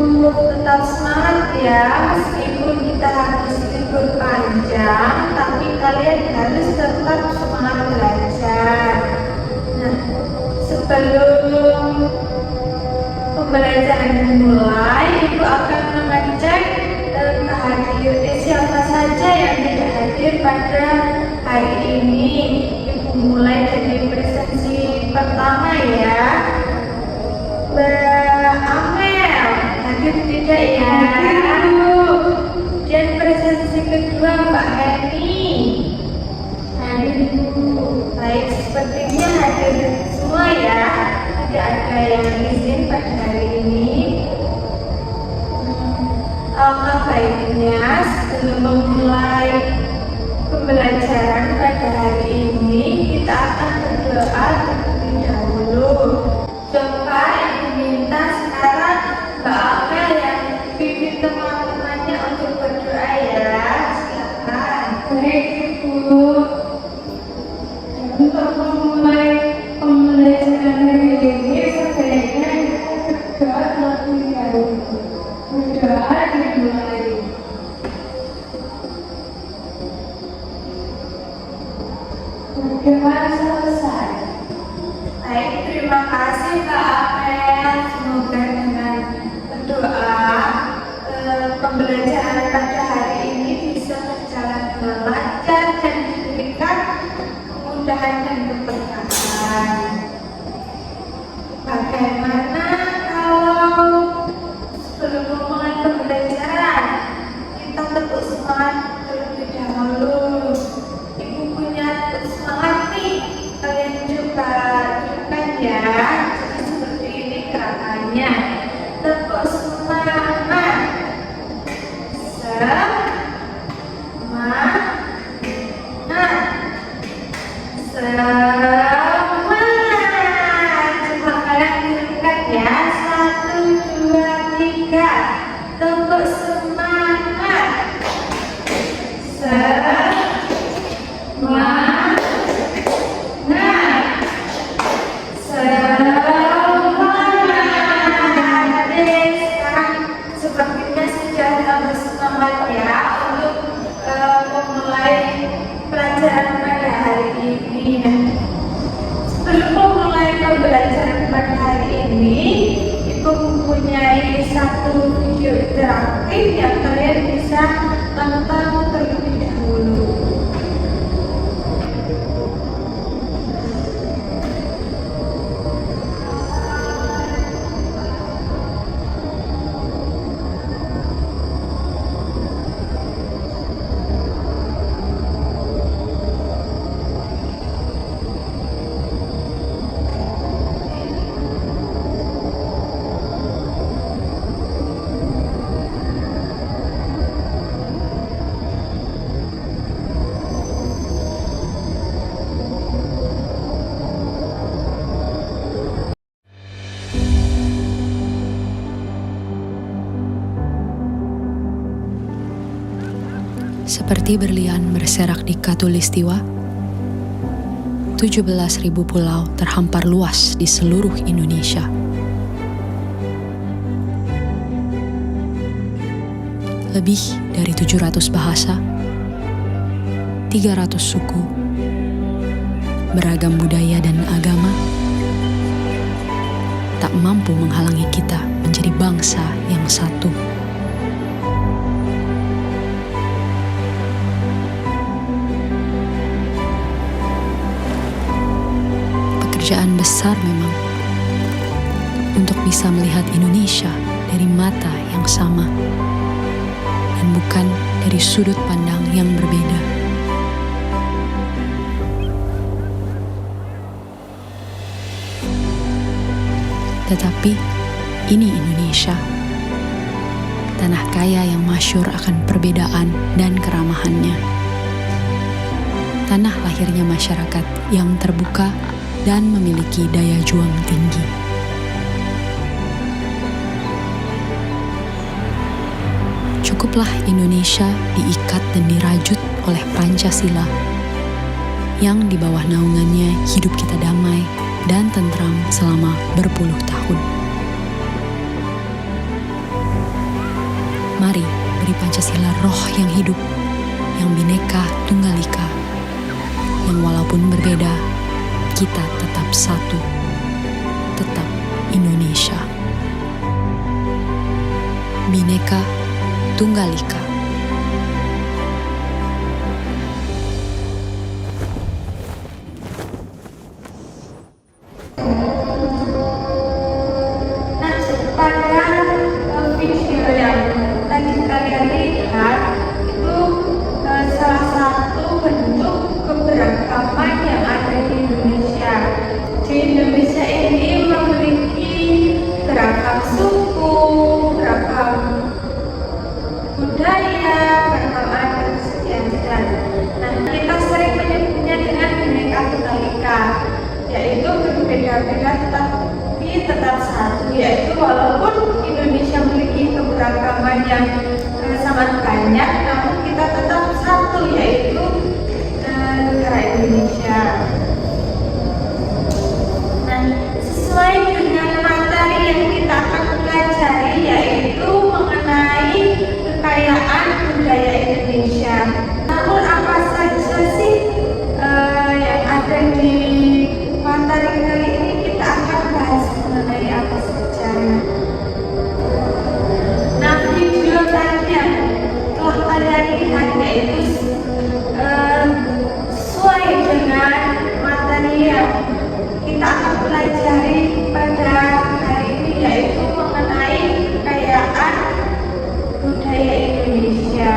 Tetap semangat ya, meskipun kita harus libur panjang, tapi kalian harus tetap semangat belajar. Nah, sebelum pembelajaran dimulai, Ibu akan mengecek siapa saja yang tidak hadir pada hari ini. Ibu mulai dari presensi pertama ya. Mbak Amel hadir tidak ya? Dan presensi kedua Mbak Heni hadir. Baik, sepertinya hadir semua ya. Tidak ada yang izin pada hari ini. Alangkah baiknya sebelum memulai pembelajaran pada hari ini, kita akan berdoa terlebih dahulu. Coba Ibu minta sekarang Mbak Amel yang pimpin teman-temannya untuk berdoa ya. Silakan. Baik Ibu. Untuk memulai pembelajaran hari ini, sebaiknya kita berdoa terlebih dahulu. Berdoa dimulai. Berdoa selesai. Baik, terima kasih Mbak Amel. Semoga dengan berdoa pembelajaran pada hari ini bisa berjalan dengan lancar dan diberikan kemudahan dan keberkahan. Bagaimana kalau sebelum memulai pembelajaran kita tetap semangat terlebih dahulu? Ibu punya semangat nih, kalian juga tunjukkan ya. Jadi seperti ini gerakannya. Tepuk semangat. Semangat. Coba kalian tunjukkan ya. 1, 2, 3. Tepuk semangat. Semangat. Sekarang sepertinya sudah tambah semangat ya untuk memulai pelajaran pada hari ini. Sebelum memulai pembelajaran pada hari ini, Ibu mempunyai satu video interaktif yang kalian bisa tonton terlebih dahulu. Seperti berlian berserak di Katulistiwa, 17.000 pulau terhampar luas di seluruh Indonesia. Lebih dari 700 bahasa, 300 suku, beragam budaya dan agama, tak mampu menghalangi kita menjadi bangsa yang satu. Pekerjaan besar memang untuk bisa melihat Indonesia dari mata yang sama dan bukan dari sudut pandang yang berbeda. Tetapi ini Indonesia, tanah kaya yang masyhur akan perbedaan dan keramahannya. Tanah lahirnya masyarakat yang terbuka dan memiliki daya juang tinggi. Cukuplah Indonesia diikat dan dirajut oleh Pancasila, yang di bawah naungannya hidup kita damai dan tentram selama berpuluh tahun. Mari beri Pancasila roh yang hidup, yang Bhinneka Tunggal Ika, yang walaupun berbeda, kita tetap satu, tetap Indonesia. Bhinneka Tunggal Ika. Nah, pada video yang tadi kalian lihat itu salah satu bentuk keberagaman yang ada di Indonesia. Di Indonesia ini memiliki beragam suku, beragam budaya, beragam adat sekian-sekian. Nah, kita sering menyebutnya dengan Bhinneka Tunggal Ika, yaitu berbeda-beda tetapi tetap satu, yaitu walaupun Indonesia memiliki keberagaman yang sangat banyak, namun kita tetap satu, yaitu negara Indonesia. Nah, sesuai dengan materi yang kita akan pelajari, yaitu mengenai kekayaan budaya Indonesia. Namun apa saja sih yang ada di materi kali ini? Kita akan bahas mengenai apa saja. Nah, video tadi yang telah kalian lihat yaitu sesuai dengan materi yang kita akan pelajari pada hari ini, yaitu mengenai kekayaan budaya Indonesia.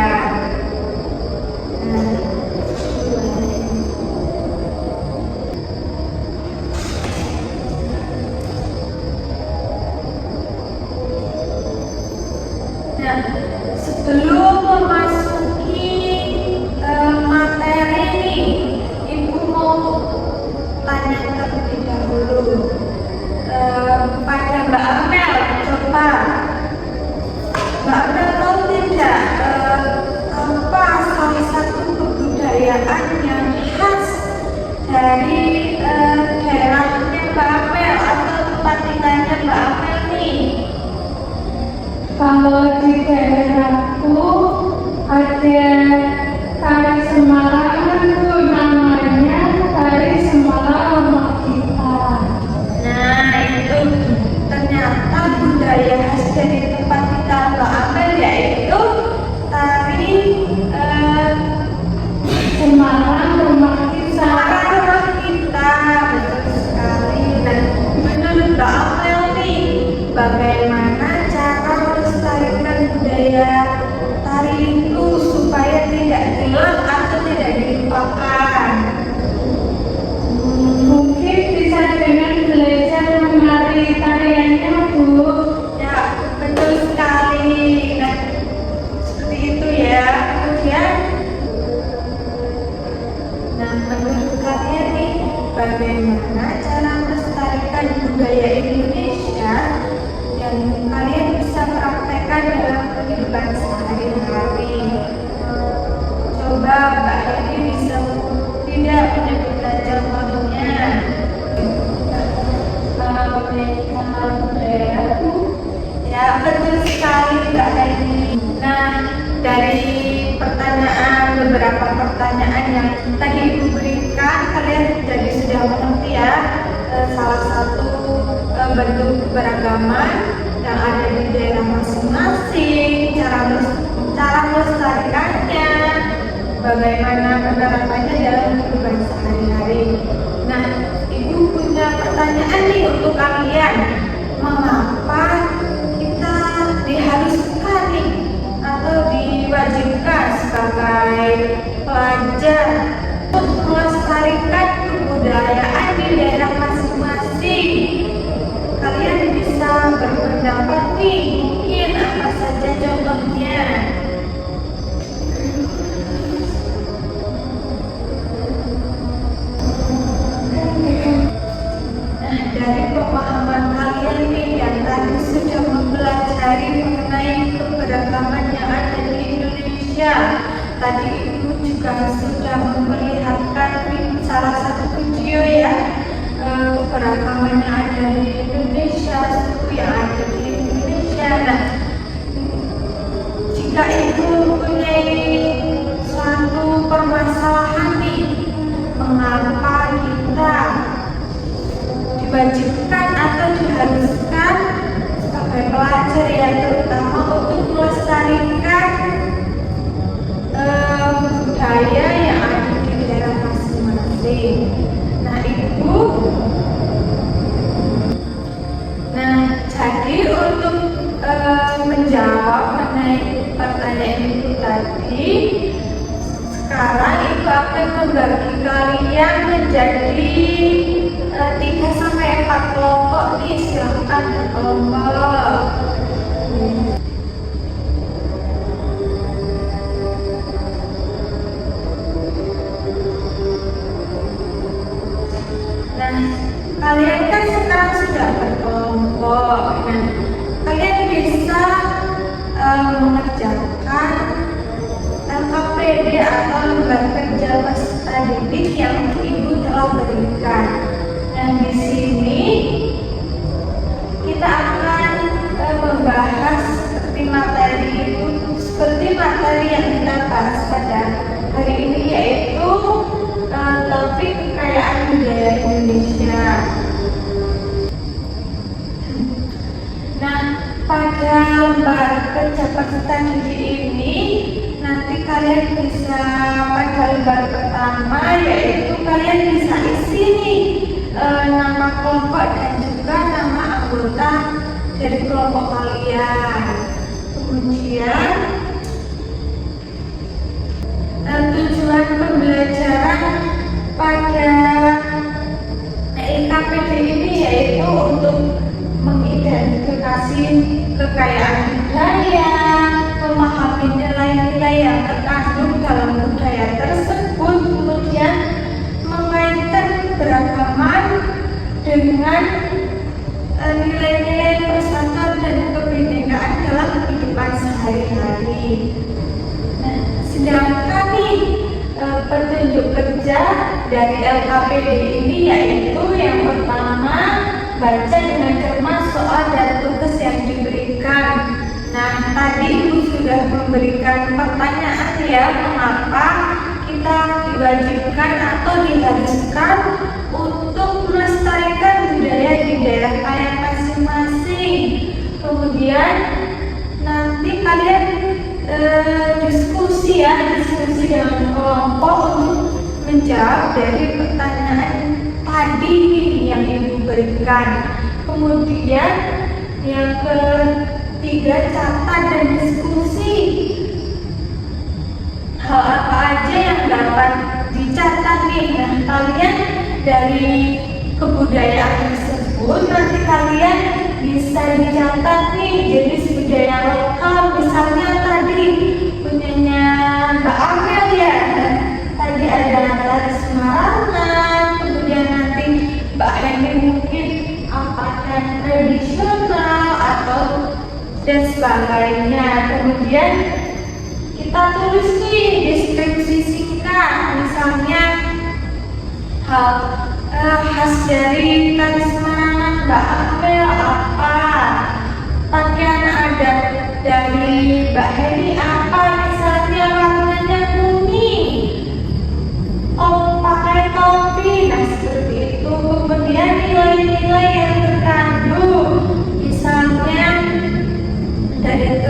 Nah, sebelum memasuki materi ini, Ibu mau tanya terlebih dahulu pada Mbak Amel. Coba Mbak Amel tahu tidak apa salah satu kebudayaan yang khas dari daerahnya Mbak Amel atau tempat tinggalnya Mbak Amel nih? Kalau di daerahku ada tari Semarang, itu namanya tari Semarang Rumah Kita. Nah, itu ternyata budaya khas dari tempat kita Mbak Amel, yaitu tari Semarang Rumah Kita. Semarang Rumah Kita. Betul sekali. Dan menurut Mbak Amel nih, bagaimana cara melestarikan budaya tari itu supaya tidak hilang atau tidak dilupakan? Mungkin bisa dengan belajar menari tariannya, Bu. Ya, betul sekali. Nah, seperti itu ya. Kemudian, nah, menurut kalian nih, bagaimana cara melestarikan budaya Indonesia yang kalian bisa praktekkan dalam kehidupan sehari-hari? Coba Mbak Hedi bisa tidak menyebutkan contohnya. Ya, betul sekali Mbak Hedi. Nah, dari beberapa pertanyaan yang tadi Ibu berikan, kalian jadi sudah mengerti ya salah satu bentuk keberagaman yang ada di daerah masing-masing, cara melestarikannya, bagaimana penerapannya dalam kehidupan sehari-hari. Nah, Ibu punya pertanyaan nih untuk kalian. Mengapa kita diharuskan nih atau diwajibkan sebagai pelajar untuk melestarikan kebudayaan di daerah masing-masing? Kalian bisa berpendapat nih, mungkin apa saja contohnya? Nah, dari pemahaman kalian nih yang tadi sudah mempelajari mengenai keberagaman yang ada di Indonesia, tadi Ibu juga sudah memperlihatkan salah satu video ya, keberagaman yang ada di Indonesia, suku yang ada di Indonesia. Nah, diwajibkan atau diharuskan sebagai pelajar yang terutama untuk melestarikan budaya yang ada di daerah masing-masing. Nah, Ibu, jadi untuk menjawab mengenai pertanyaan Ibu tadi, sekarang Ibu akan membagi kalian menjadi 3-4 kelompok nih, silahkan berkelompok. Nah, kalian kan sekarang sudah berkelompok. Nah, kalian bisa mengerjakan LKPD atau lembar kerja peserta didik yang Ibu telah berikan. Nah, di sini kita akan membahas seperti materi yang kita bahas pada hari ini, yaitu topik kekayaan budaya Indonesia. Nah, pada lembar kerja peserta didik ini nanti kalian bisa pada lembar pertama, yaitu kalian bisa isi nih nama kelompok dan juga nama anggota dari kelompok kalian. Kemudian tujuan pembelajaran pada LKPD ini yaitu untuk mengidentifikasi kekayaan budaya, memahami nilai-nilai yang terkandung dalam budaya tersebut, kemudian mengaitkan keberagaman dengan nilai-nilai persatuan dan kebinekaan dalam kehidupan sehari-hari. Nah, sedangkan petunjuk kerja dari LKPD ini yaitu yang pertama, baca dengan cermat soal dan tugas yang diberikan. Nah, tadi Ibu sudah memberikan pertanyaan ya, mengapa kita diwajibkan atau diharuskan untuk melestarikan budaya di daerah kalian masing-masing. Kemudian nanti kalian diskusi dengan kelompok untuk menjawab dari pertanyaan tadi yang Ibu berikan. Kemudian yang ketiga, catat dan diskusi hal apa aja yang dapat dicatat nih. Nah, kalian dari kebudayaan tersebut nanti kalian bisa dicatat nih jenis budaya lokal, misalnya tadi punyanya Mbak Amel ya, tadi ada tari Semarangan, kemudian nanti Mbak Heni mungkin apakah tradisional atau dan sebagainya. Kemudian kita tulis nih deskripsi singkat, misalnya khas dari tari Semarangan Mbak Amel apa, pakaian adat dari Mbak Heni apa, misalnya warnanya kuning, pakai topi. Nah, seperti itu. Kemudian nilai-nilai yang terkandung, misalnya dari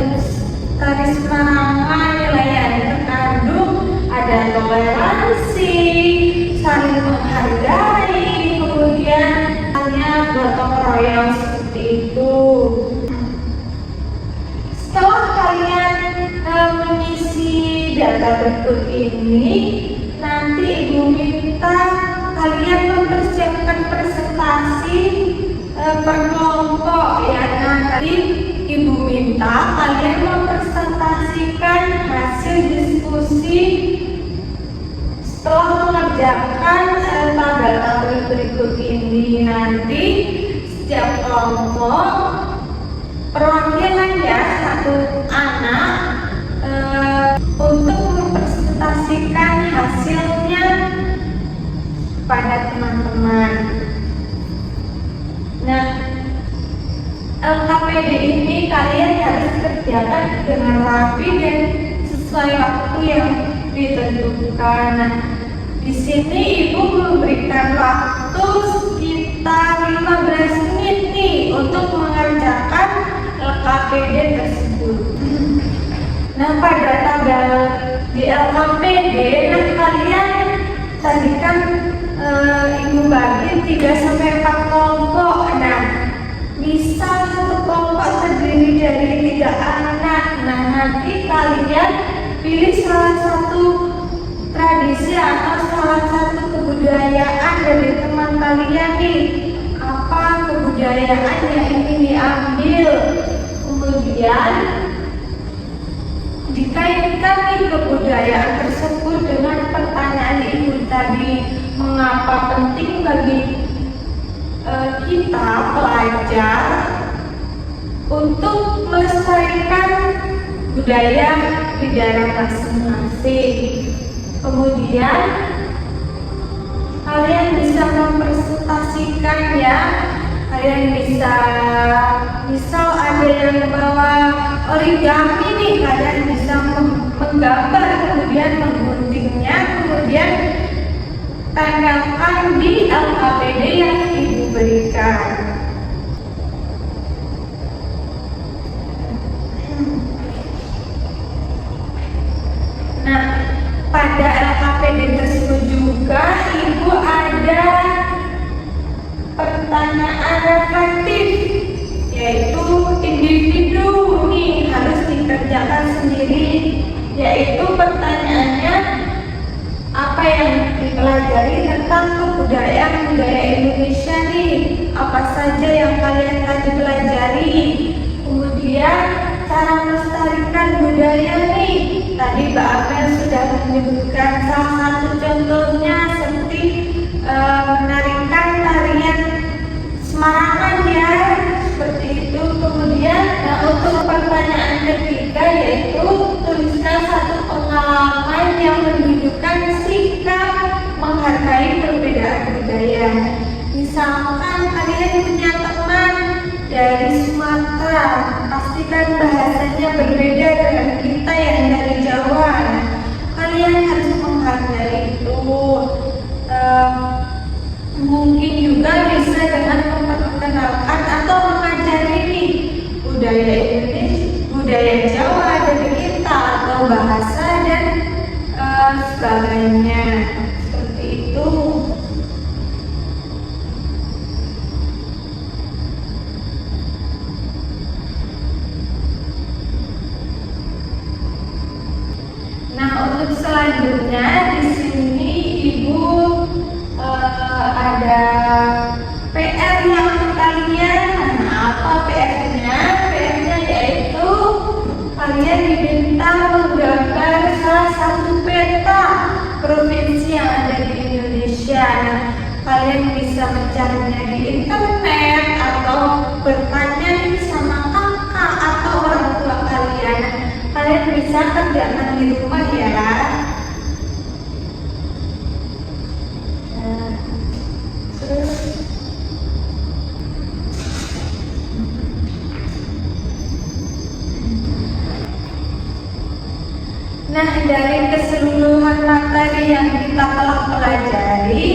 tari Semarangan nilai yang terkandung ada toleransi, saling menghargai, kemudian hanya gotong royong, seperti itu. Setelah kalian mengisi data berikut ini, nanti Ibu minta kalian mempersiapkan presentasi per kelompok ya. Nanti Ibu minta kalian mempresentasikan hasil diskusi setelah mengerjakan tabel-tabel berikut ini. Nanti setiap kelompok perwakilannya satu anak untuk mempresentasikan hasilnya pada teman-teman. Nah, LKPD ini kalian harus kerjakan dengan rapi dan sesuai waktu yang ditentukan. Nah, di sini Ibu memberikan waktu sekitar sekitar 15 menit nih untuk mengerjakan LKPD tersebut. Nah, pada tabel di LKPD, nah kalian tadi kan Ibu bagi 3-4 kelompok. Nah, bisa satu kelompok terdiri dari 3 anak. Nah, nanti kalian pilih salah satu tradisi atau salah satu kebudayaan dari teman kalian nih. Apa kebudayaan yang ingin diambil? Kemudian dikaitkan nih kebudayaan tersebut dengan pertanyaan Ibu tadi, mengapa penting bagi kita pelajar untuk melestarikan budaya di daerah masing-masing. Kemudian kalian bisa mempresentasikan ya, kalian bisa misal ada yang bawa origami nih, kalian bisa menggambar kemudian mengguntingnya, kemudian tanggalkan di LKPD yang Ibu berikan. Nah, pada LKPD tersebut juga Ibu ada pertanyaan reflektif, yaitu individu nih harus dikerjakan sendiri, yaitu pertanyaannya apa yang dipelajari tentang kebudayaan Indonesia nih, apa saja yang kalian tadi pelajari. Kemudian cara melestarikan budaya nih, tadi Mbak Apel sudah menyebutkan salah satu contohnya seperti menarikan tarian Semarangan ya, seperti itu. Kemudian untuk pertanyaan ketiga yaitu tuliskan satu pengalaman yang menunjukkan sikap menghargai perbedaan budaya. Misalkan kalian punya teman dari Sumatera, pastikan bahasanya berbeda dengan kita yang dari Jawa. Kalian harus menghargai itu. Mungkin juga bisa dengan memperkenalkan atau mengajari budaya Indonesia, budaya Jawa dari kita, atau bahasa dan sebagainya, seperti itu. Nah, untuk selanjutnya di sini Ibu ada PR yang kalian. Apa PR-nya? PR-nya yaitu kalian diminta menggambar salah satu peta provinsi yang ada di Indonesia. Nah, kalian bisa mencarinya di internet atau bertanya sama kakak atau orang tua kalian. Kalian bisa kerjakan di rumah ya. Nah, dari keseluruhan materi yang kita telah pelajari,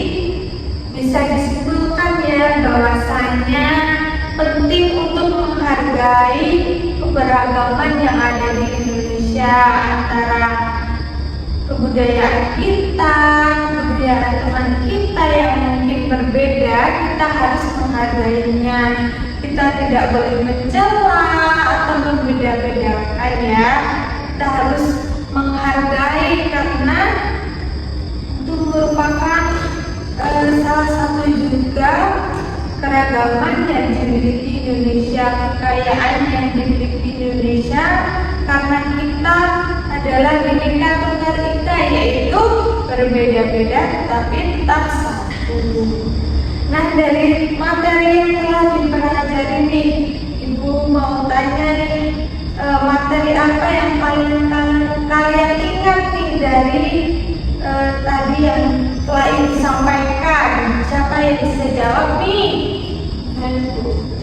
bisa disimpulkan ya bahwasanya penting untuk menghargai keberagaman yang ada di Indonesia, antara kebudayaan kita, kebudayaan teman kita yang mungkin berbeda, kita harus menghargainya. Kita tidak boleh mencela atau membeda-bedakan ya. Kita harus menghargai karena itu merupakan salah satu juga keragaman yang dimiliki Indonesia, kekayaan yang dimiliki Indonesia, karena kita adalah Bhinneka Tunggal Ika, yaitu berbeda-beda tetapi tetap satu. Nah, dari materi yang telah dipelajari nih, Ibu mau tanya nih, materi apa yang paling kalian ingat nih dari tadi yang telah disampaikan? Siapa yang bisa jawab nih?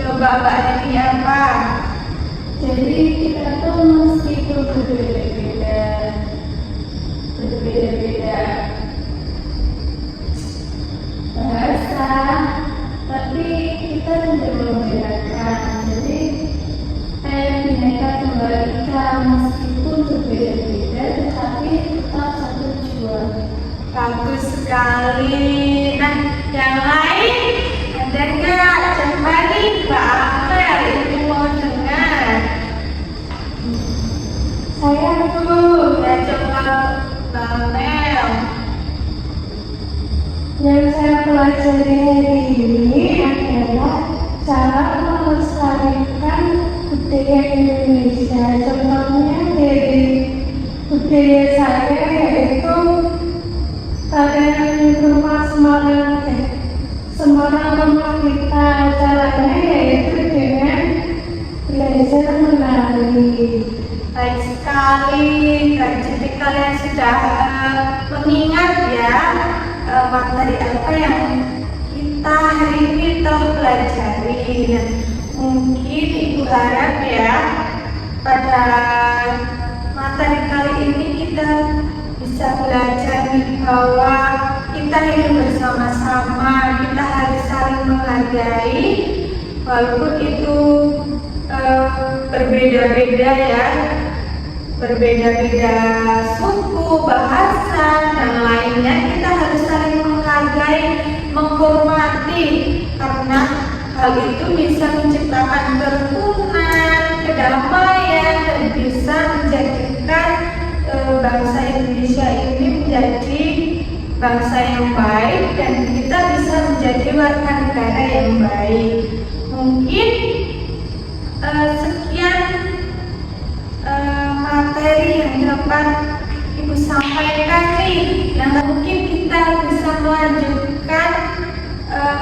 Coba Mbak Nini apa? Jadi kita tuh meskipun berbeda-beda bahasa, tapi meskipun berbeda-beda tetapi tetap satu tujuan. Bagus sekali. Nah, yang lain ada nggak? Coba nih Mbak Amel, ibu mau dengar. Saya tuh Ya coba Mbak Amel. yang saya pelajari hari ini adalah cara melestarikan budaya Indonesia. Contohnya dari budaya saya yaitu tarian rumah Semarang rumah kita. Caranya yaitu dengan belajar menari. Baik sekali. Jadi kalian sudah mengingat ya materi apa yang kita hari ini telah pelajari. Nah, mungkin Ibu harap ya pada materi kali ini kita bisa belajar bahwa kita hidup bersama-sama, kita harus saling menghargai walaupun itu berbeda-beda ya, berbeda-beda suku, bahasa dan lainnya. Kita harus saling menghargai, menghormati, karena hal itu bisa menciptakan kerukunan, kedamaian, dan bisa menjadikan bangsa Indonesia ini menjadi bangsa yang baik dan kita bisa menjadi warga negara yang baik. Mungkin sekian materi yang dapat Ibu sampaikan nih, yang mungkin kita bisa melanjutkan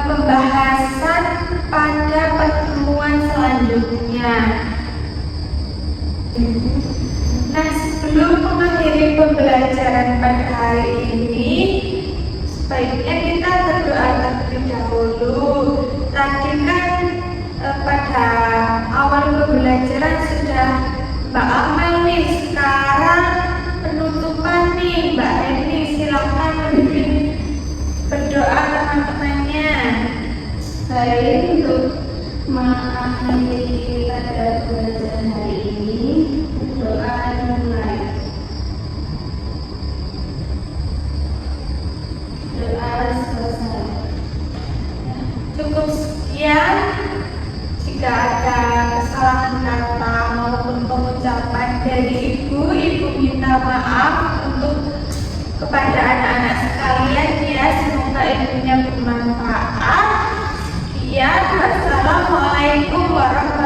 pembahasan pada pertemuan selanjutnya. Nah, sebelum mengakhiri pembelajaran pada hari ini, sebaiknya kita berdoa terlebih dahulu. Tadi kan pada awal pembelajaran sudah Mbak Amel nih, sekarang penutupan nih Mbak Eni, silakan memimpin berdoa teman-temannya. Baik, untuk mengakhiri pada pembelajaran hari ini, doa dimulai. Doa selesai. Cukup sekian. Jika ada kesalahan kata maupun pengucapan dari Ibu minta maaf untuk kepada anak-anak sekalian ya. Semoga ilmunya bermanfaat. Sekian, wassalamualaikum warahmatullahi wabarakatuh.